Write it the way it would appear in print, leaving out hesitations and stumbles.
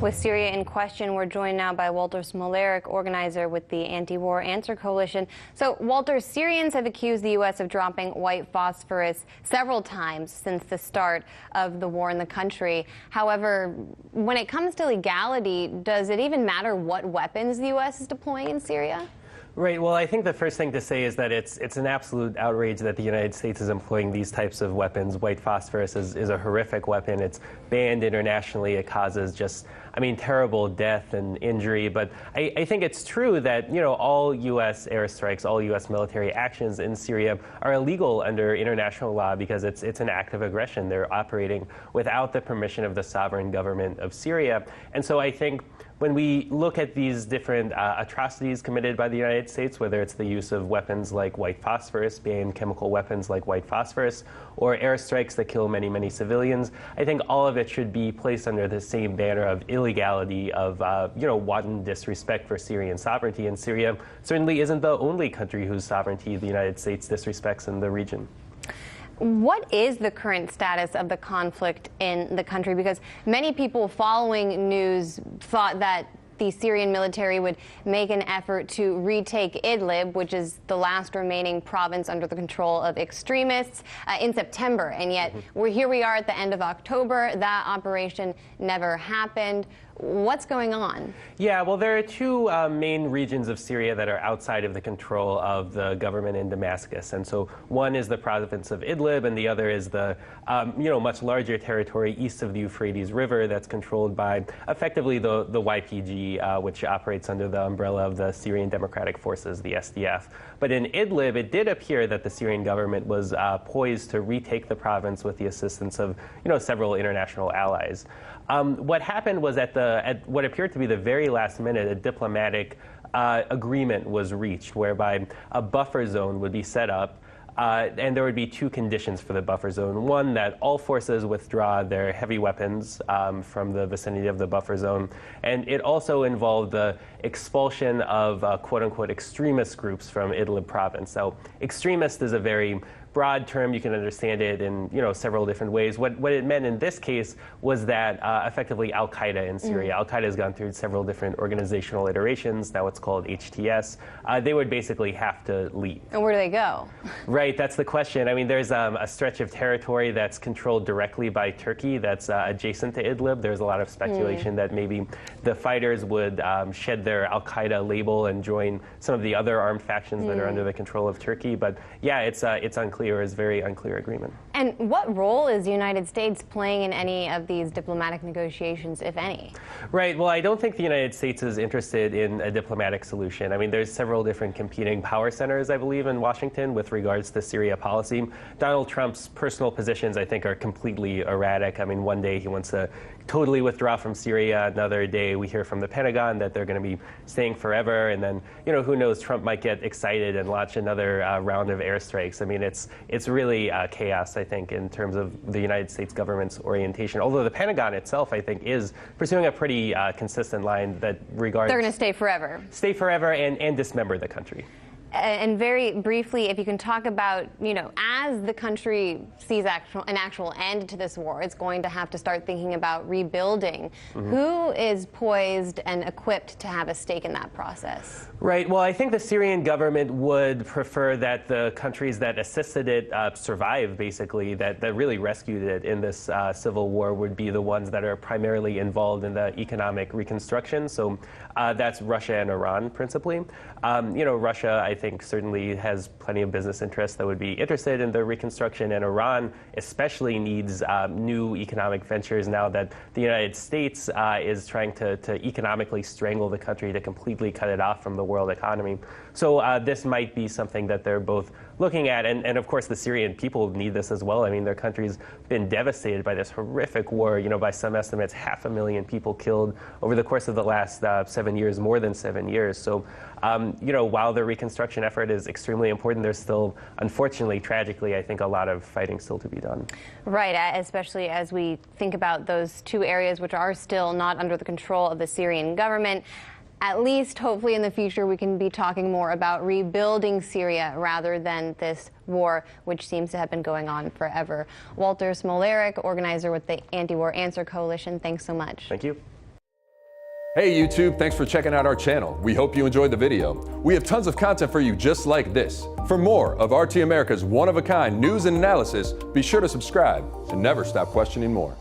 With Syria in question, we're joined now by Walter Smolerak, organizer with the Anti-War Answer Coalition. So, Walter, Syrians have accused the U.S. of dropping white phosphorus several times since the start of the war in the country. However, when it comes to legality, does it even matter what weapons the U.S. is deploying in Syria? Right. Well, I think the first thing to say is that it's an absolute outrage that the United States is employing these types of weapons. White phosphorus is a horrific weapon. It's banned internationally. It causes just, terrible death and injury. But I think it's true that, all U.S. airstrikes, all U.S. military actions in Syria are illegal under international law because it's an act of aggression. They're operating without the permission of the sovereign government of Syria. And so I think when we look at these different atrocities committed by the United States, whether it's the use of weapons like white phosphorus, banned chemical weapons like white phosphorus, or airstrikes that kill many, many civilians, I think all of it should be placed under the same banner of illegality, of wanton disrespect for Syrian sovereignty. And Syria certainly isn't the only country whose sovereignty the United States disrespects in the region. What is the current status of the conflict in the country? Because many people following news thought that the Syrian military would make an effort to retake Idlib, which is the last remaining province under the control of extremists, in September. And yet here we are at the end of October. That operation never happened. What's going on? Yeah, well, there are two main regions of Syria that are outside of the control of the government in Damascus. And so one is the province of Idlib, and the other is the, much larger territory east of the Euphrates River that's controlled by effectively the YPG, which operates under the umbrella of the Syrian Democratic Forces, the SDF. But in Idlib, it did appear that the Syrian government was poised to retake the province with the assistance of, several international allies. What happened was at what appeared to be the very last minute, a diplomatic agreement was reached whereby a buffer zone would be set up. And there would be two conditions for the buffer zone. One, that all forces withdraw their heavy weapons from the vicinity of the buffer zone. And it also involved the expulsion of quote-unquote extremist groups from Idlib province. So extremist is a very broad term. You can understand it in several different ways. What it meant in this case was that effectively Al-Qaeda in Syria. Al-Qaeda has gone through several different organizational iterations. Now it's called HTS. They would basically have to leave. And where do they go? Right, that's the question. There's a stretch of territory that's controlled directly by Turkey that's adjacent to Idlib. There's a lot of speculation that maybe the fighters would shed their Al-Qaeda label and join some of the other armed factions that are under the control of Turkey. But yeah, it's unclear. It's a very unclear agreement. And what role is the United States playing in any of these diplomatic negotiations, if any? Right. Well, I don't think the United States is interested in a diplomatic solution. There's several different competing power centers, I believe, in Washington with regards to Syria policy. Donald Trump's personal positions, I think, are completely erratic. One day he wants to totally withdraw from Syria. Another day we hear from the Pentagon that they're going to be staying forever. And then, who knows, Trump might get excited and launch another round of airstrikes. It's really chaos, I think, in terms of the United States government's orientation. Although the Pentagon itself, I think, is pursuing a pretty consistent line that regards... They're going to stay forever. Stay forever and dismember the country. And very briefly, if you can talk about, as the country sees an actual end to this war, it's going to have to start thinking about rebuilding. Who is poised and equipped to have a stake in that process? Right. Well, I think the Syrian government would prefer that the countries that assisted it survive, basically, that really rescued it in this civil war would be the ones that are primarily involved in the economic reconstruction. So that's Russia and Iran, principally. Russia, I think, certainly has plenty of business interests that would be interested in the reconstruction, and Iran especially needs new economic ventures now that the United States is trying to economically strangle the country, to completely cut it off from the world economy. So this might be something that they're both looking at, and of course the Syrian people need this as well. Their country's been devastated by this horrific war. By some estimates, 500,000 people killed over the course of the last 7 years, more than 7 years. So while the reconstruction effort is extremely important, there's still, unfortunately, tragically, I think a lot of fighting still to be done. Right, especially as we think about those two areas which are still not under the control of the Syrian government. At least, hopefully, in the future, we can be talking more about rebuilding Syria rather than this war, which seems to have been going on forever. Walter Smolerak, organizer with the Anti-War Answer Coalition, thanks so much. Thank you. Hey YouTube, thanks for checking out our channel. We hope you enjoyed the video. We have tons of content for you just like this. For more of RT America's one-of-a-kind news and analysis, be sure to subscribe and never stop questioning more.